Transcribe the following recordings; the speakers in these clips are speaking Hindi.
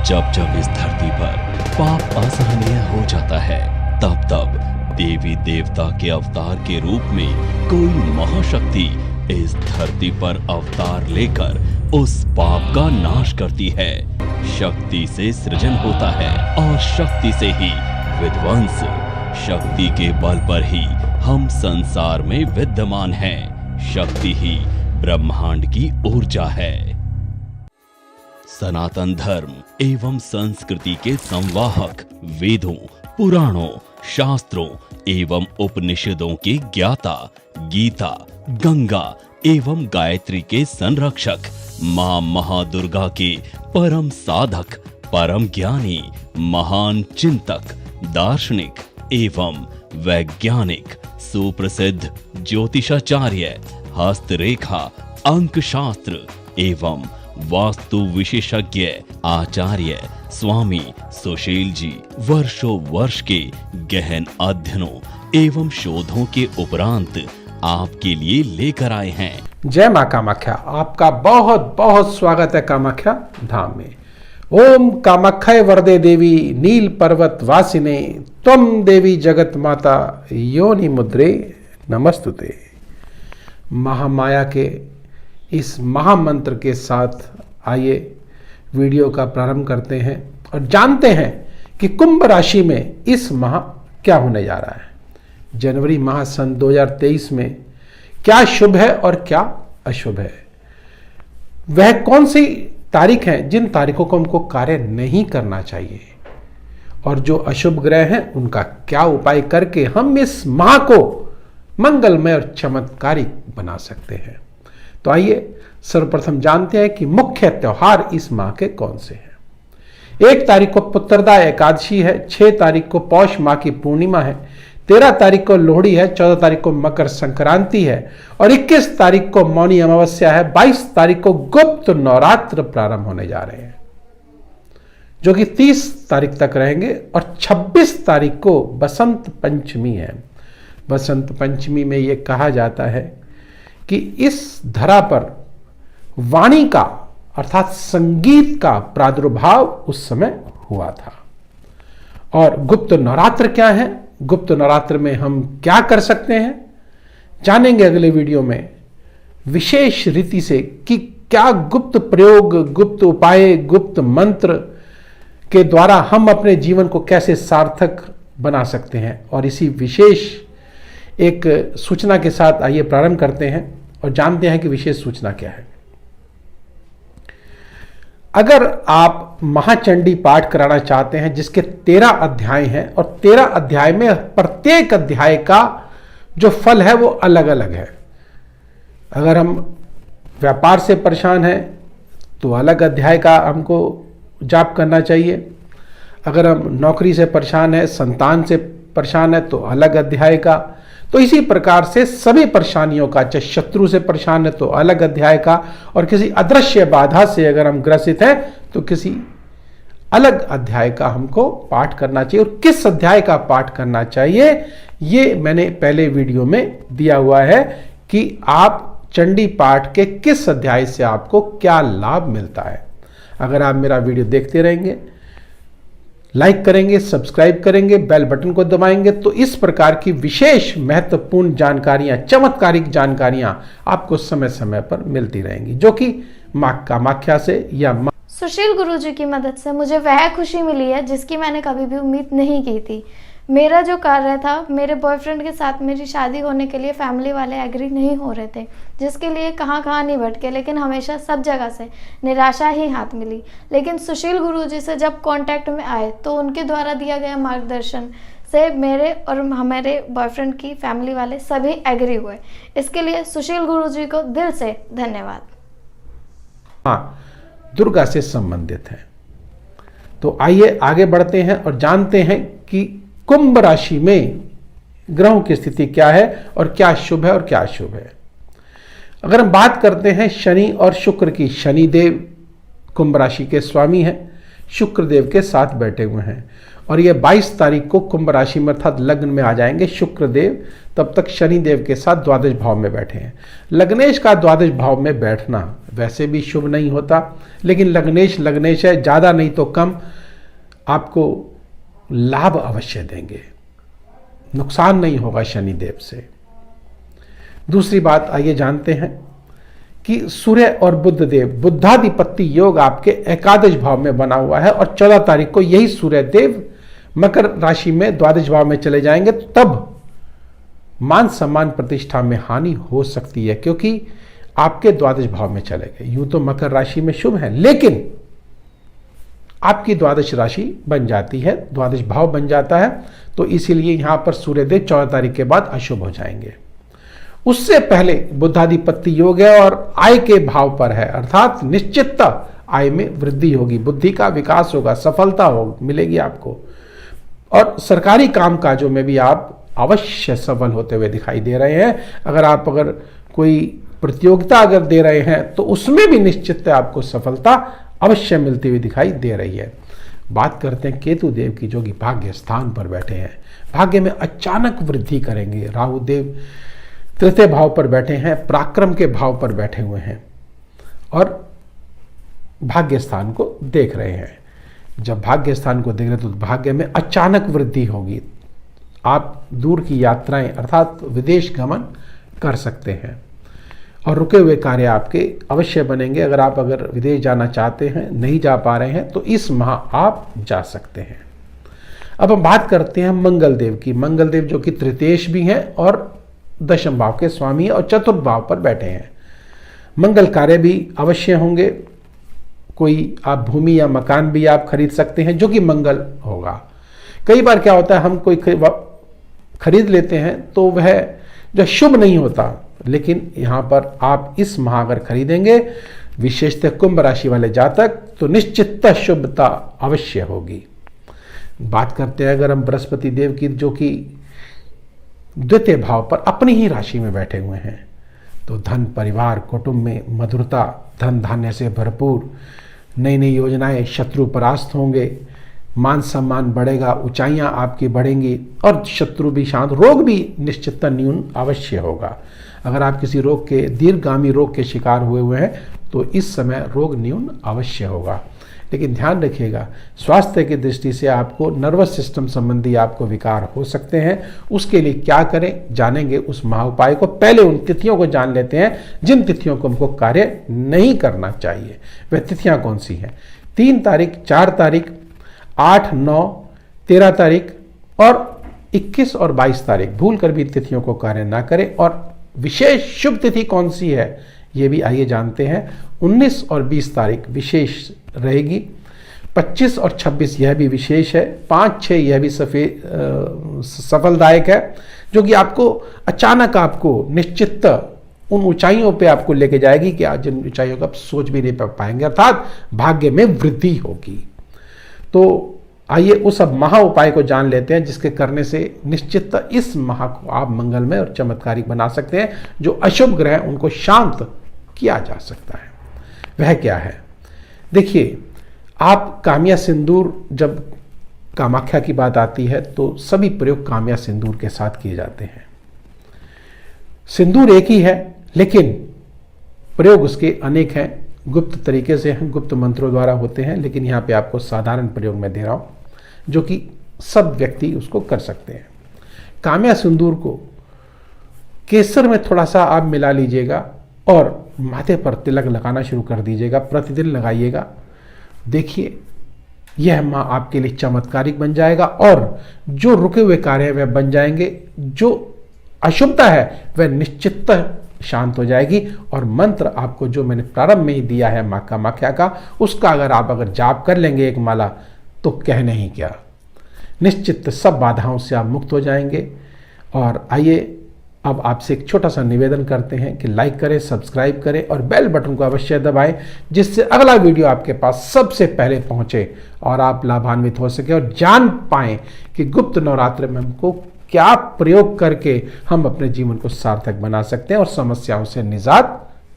जब जब इस धरती पर पाप असहनीय हो जाता है, तब तब देवी देवता के अवतार के रूप में कोई महाशक्ति इस धरती पर अवतार लेकर उस पाप का नाश करती है। शक्ति से सृजन होता है और शक्ति से ही विध्वंस। शक्ति के बल पर ही हम संसार में विद्यमान हैं। शक्ति ही ब्रह्मांड की ऊर्जा है। सनातन धर्म एवं संस्कृति के संवाहक, वेदों, पुराणों, शास्त्रों एवं उपनिषदों के ज्ञाता, गीता, गंगा एवं गायत्री के संरक्षक, मां महादुर्गा के परम साधक, परम ज्ञानी, महान चिंतक, दार्शनिक एवं वैज्ञानिक, सुप्रसिद्ध ज्योतिषाचार्य, हस्तरेखा, अंक शास्त्र एवं वास्तु विशेषज्ञ आचार्य स्वामी सुशील जी वर्षों वर्ष के गहन अध्ययनों एवं शोधों के उपरांत आपके लिए लेकर आए हैं। जय मां कामाख्या। आपका बहुत बहुत स्वागत है कामाख्या धाम में। ओम कामाख्याय वरदे देवी नील पर्वत वासिने त्वं देवी जगत माता योनि मुद्रे नमस्तुते। महामाया के इस महामंत्र के साथ आइए वीडियो का प्रारंभ करते हैं और जानते हैं कि कुंभ राशि में इस माह क्या होने जा रहा है। जनवरी माह सन 2023 में क्या शुभ है और क्या अशुभ है। वह कौन सी तारीख है जिन तारीखों को हमको कार्य नहीं करना चाहिए और जो अशुभ ग्रह हैं उनका क्या उपाय करके हम इस माह को मंगलमय और चमत्कारिक बना सकते हैं। तो आइए सर्वप्रथम जानते हैं कि मुख्य त्योहार इस माह के कौन से हैं। 1 तारीख को पुत्रदा एकादशी है, 6 तारीख को पौष माह की पूर्णिमा है, 13 तारीख को लोहड़ी है, 14 तारीख को मकर संक्रांति है और 21 तारीख को मौनी अमावस्या है। 22 तारीख को गुप्त नवरात्र प्रारंभ होने जा रहे हैं जो कि 30 तारीख तक रहेंगे और 26 तारीख को बसंत पंचमी है। बसंत पंचमी में यह कहा जाता है कि इस धरा पर वाणी का अर्थात संगीत का प्रादुर्भाव उस समय हुआ था। और गुप्त नवरात्र क्या है, गुप्त नवरात्र में हम क्या कर सकते हैं, जानेंगे अगले वीडियो में विशेष रीति से कि क्या गुप्त प्रयोग, गुप्त उपाय, गुप्त मंत्र के द्वारा हम अपने जीवन को कैसे सार्थक बना सकते हैं। और इसी विशेष एक सूचना के साथ आइए प्रारंभ करते हैं और जानते हैं कि विशेष सूचना क्या है। अगर आप महाचंडी पाठ कराना चाहते हैं जिसके 13 अध्याय हैं और 13 अध्याय में प्रत्येक अध्याय का जो फल है वो अलग अलग है। अगर हम व्यापार से परेशान हैं तो अलग अध्याय का हमको जाप करना चाहिए। अगर हम नौकरी से परेशान हैं, संतान से परेशान है तो अलग अध्याय का। तो इसी प्रकार से सभी परेशानियों का, चाहे शत्रु से परेशान है तो अलग अध्याय का और किसी अदृश्य बाधा से अगर हम ग्रसित हैं तो किसी अलग अध्याय का हमको पाठ करना चाहिए। और किस अध्याय का पाठ करना चाहिए ये मैंने पहले वीडियो में दिया हुआ है कि आप चंडी पाठ के किस अध्याय से आपको क्या लाभ मिलता है। अगर आप मेरा वीडियो देखते रहेंगे, लाइक करेंगे, सब्सक्राइब करेंगे, बेल बटन को दबाएंगे तो इस प्रकार की विशेष महत्वपूर्ण जानकारियां, चमत्कारिक जानकारियां आपको समय समय पर मिलती रहेंगी जो कि मां कामाख्या से या मां सुशील गुरुजी की मदद से मुझे वह खुशी मिली है जिसकी मैंने कभी भी उम्मीद नहीं की थी। मेरा जो कार्य था, मेरे बॉयफ्रेंड के साथ मेरी शादी होने के लिए फैमिली वाले एग्री नहीं हो रहे थे, जिसके लिए कहाँ नहीं भटके, लेकिन हमेशा सब जगह से निराशा ही हाथ मिली। लेकिन सुशील गुरुजी से जब कांटेक्ट में आए तो उनके द्वारा दिया गया मार्गदर्शन से मेरे और हमारे बॉयफ्रेंड की फैमिली वाले सभी एग्री हुए। इसके लिए सुशील गुरुजी को दिल से धन्यवाद। हाँ, दुर्गा से संबंधित है। तो आइए आगे बढ़ते हैं और जानते हैं कि कुंभ राशि में ग्रहों की स्थिति क्या है और क्या शुभ है और क्या अशुभ है। अगर हम बात करते हैं शनि और शुक्र की, शनि देव कुंभ राशि के स्वामी हैं, शुक्र देव के साथ बैठे हुए हैं और ये 22 तारीख को कुंभ राशि में अर्थात लग्न में आ जाएंगे शुक्र देव। तब तक शनि देव के साथ द्वादश भाव में बैठे हैं। लग्नेश का द्वादश भाव में बैठना वैसे भी शुभ नहीं होता, लेकिन लग्नेश है, ज़्यादा नहीं तो कम आपको लाभ अवश्य देंगे, नुकसान नहीं होगा शनि देव से। दूसरी बात आइए जानते हैं कि सूर्य और बुध देव, बुद्धाधिपत्य योग आपके एकादश भाव में बना हुआ है और 14 तारीख को यही सूर्य देव मकर राशि में द्वादश भाव में चले जाएंगे। तब मान सम्मान प्रतिष्ठा में हानि हो सकती है, क्योंकि आपके द्वादश भाव में चले गए। यूं तो मकर राशि में शुभ है, लेकिन आपकी द्वादश राशि बन जाती है, द्वादश भाव बन जाता है, तो इसीलिए यहां पर सूर्यदेव 14 तारीख के बाद अशुभ हो जाएंगे। उससे पहले बुद्धाधिपत्य योग है और आय के भाव पर है, अर्थात निश्चित आय में वृद्धि होगी, बुद्धि का विकास होगा, सफलता मिलेगी आपको। और सरकारी काम काजों में भी आप अवश्य सफल होते हुए दिखाई दे रहे हैं। अगर कोई प्रतियोगिता अगर दे रहे हैं तो उसमें भी निश्चित आपको सफलता अवश्य मिलती हुई दिखाई दे रही है। बात करते हैं केतु देव की, जो कि भाग्य स्थान पर बैठे हैं, भाग्य में अचानक वृद्धि करेंगे। राहु देव तृतीय भाव पर बैठे हैं, पराक्रम के भाव पर बैठे हुए हैं और भाग्य स्थान को देख रहे हैं। जब भाग्य स्थान को देख रहे हैं तो भाग्य में अचानक वृद्धि होगी। आप दूर की यात्राएं अर्थात विदेश गमन कर सकते हैं और रुके हुए कार्य आपके अवश्य बनेंगे। अगर विदेश जाना चाहते हैं, नहीं जा पा रहे हैं, तो इस माह आप जा सकते हैं। अब हम बात करते हैं मंगल देव की। मंगल देव जो कि तृतीयेश भी हैं और दशम भाव के स्वामी और चतुर्थ भाव पर बैठे हैं। मंगल कार्य भी अवश्य होंगे। कोई आप भूमि या मकान भी आप खरीद सकते हैं, जो कि मंगल होगा। कई बार क्या होता है, हम कोई खरीद लेते हैं तो वह जो शुभ नहीं होता, लेकिन यहाँ पर आप इस माह अगर खरीदेंगे, विशेषतः कुंभ राशि वाले जातक, तो निश्चित शुभता अवश्य होगी। बात करते हैं अगर हम बृहस्पति देव की, जो कि द्वितीय भाव पर अपनी ही राशि में बैठे हुए हैं, तो धन, परिवार, कुटुंब में मधुरता, धन धान्य से भरपूर, नई नई योजनाएं, शत्रु परास्त होंगे, मान सम्मान बढ़ेगा, ऊंचाइयां आपकी बढ़ेंगी और शत्रु भी शांत, रोग भी निश्चितता न्यून अवश्य होगा। अगर आप किसी रोग के, दीर्घगामी रोग के शिकार हुए हैं तो इस समय रोग न्यून अवश्य होगा। लेकिन ध्यान रखिएगा, स्वास्थ्य की दृष्टि से आपको नर्वस सिस्टम संबंधी आपको विकार हो सकते हैं। उसके लिए क्या करें जानेंगे उस महा उपाय को। पहले उन तिथियों को जान लेते हैं जिन तिथियों को हमको कार्य नहीं करना चाहिए। वह तिथियां कौन सी हैं? 3 तारीख, 4 तारीख, 8, 9, 13 तारीख और 21 और 22 तारीख। भूल कर भी तिथियों को कार्य ना करें। और विशेष शुभ तिथि कौन सी है ये भी आइए जानते हैं। 19 और 20 तारीख विशेष रहेगी। 25 और 26 यह भी विशेष है। 5, 6 यह भी सफलदायक है, जो कि आपको अचानक आपको निश्चित उन ऊंचाइयों पे आपको लेके जाएगी कि आज जिन ऊंचाइयों का आप सोच भी नहीं पाएंगे, अर्थात भाग्य में वृद्धि होगी। तो आइए उस अब महा उपाय को जान लेते हैं, जिसके करने से निश्चित इस माह को आप मंगलमय और चमत्कारिक बना सकते हैं। जो अशुभ ग्रह हैं उनको शांत किया जा सकता है। वह क्या है? देखिए, आप काम्या सिंदूर, जब कामाख्या की बात आती है तो सभी प्रयोग काम्या सिंदूर के साथ किए जाते हैं। सिंदूर एक ही है, लेकिन प्रयोग उसके अनेक हैं। गुप्त तरीके से हैं, गुप्त मंत्रों द्वारा होते हैं, लेकिन यहाँ पे आपको साधारण प्रयोग में दे रहा हूँ, जो कि सब व्यक्ति उसको कर सकते हैं। काम्या सिंदूर को केसर में थोड़ा सा आप मिला लीजिएगा और माथे पर तिलक लगाना शुरू कर दीजिएगा। प्रतिदिन लगाइएगा। देखिए, यह माह आपके लिए चमत्कारिक बन जाएगा और जो रुके हुए कार्य वह बन जाएंगे। जो अशुभता है वह निश्चित शांत हो जाएगी। और मंत्र आपको जो मैंने प्रारंभ में ही दिया है माँ कामाख्या का, उसका अगर जाप कर लेंगे एक माला, तो कहने ही क्या, निश्चित सब बाधाओं से आप मुक्त हो जाएंगे। और आइए अब आपसे एक छोटा सा निवेदन करते हैं कि लाइक करें, सब्सक्राइब करें और बेल बटन को अवश्य दबाएं, जिससे अगला वीडियो आपके पास सबसे पहले पहुंचे और आप लाभान्वित हो सके और जान पाएं कि गुप्त नवरात्र में हमको क्या प्रयोग करके हम अपने जीवन को सार्थक बना सकते हैं और समस्याओं से निजात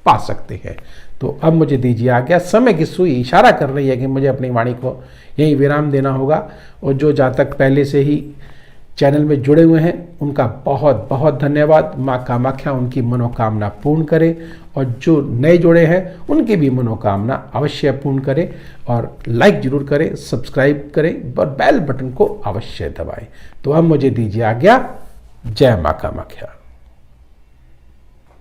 पा सकते हैं। तो अब मुझे दीजिए आज्ञा। समय की सुई इशारा कर रही है कि मुझे अपनी वाणी को यहीं विराम देना होगा। और जो जातक पहले से ही चैनल में जुड़े हुए हैं उनका बहुत बहुत धन्यवाद। माँ कामाख्या उनकी मनोकामना पूर्ण करे, और जो नए जुड़े हैं उनकी भी मनोकामना अवश्य पूर्ण करे। और लाइक जरूर करें, सब्सक्राइब करें और बेल बटन को अवश्य दबाएं। तो अब मुझे दीजिए आज्ञा। जय माँ कामाख्या।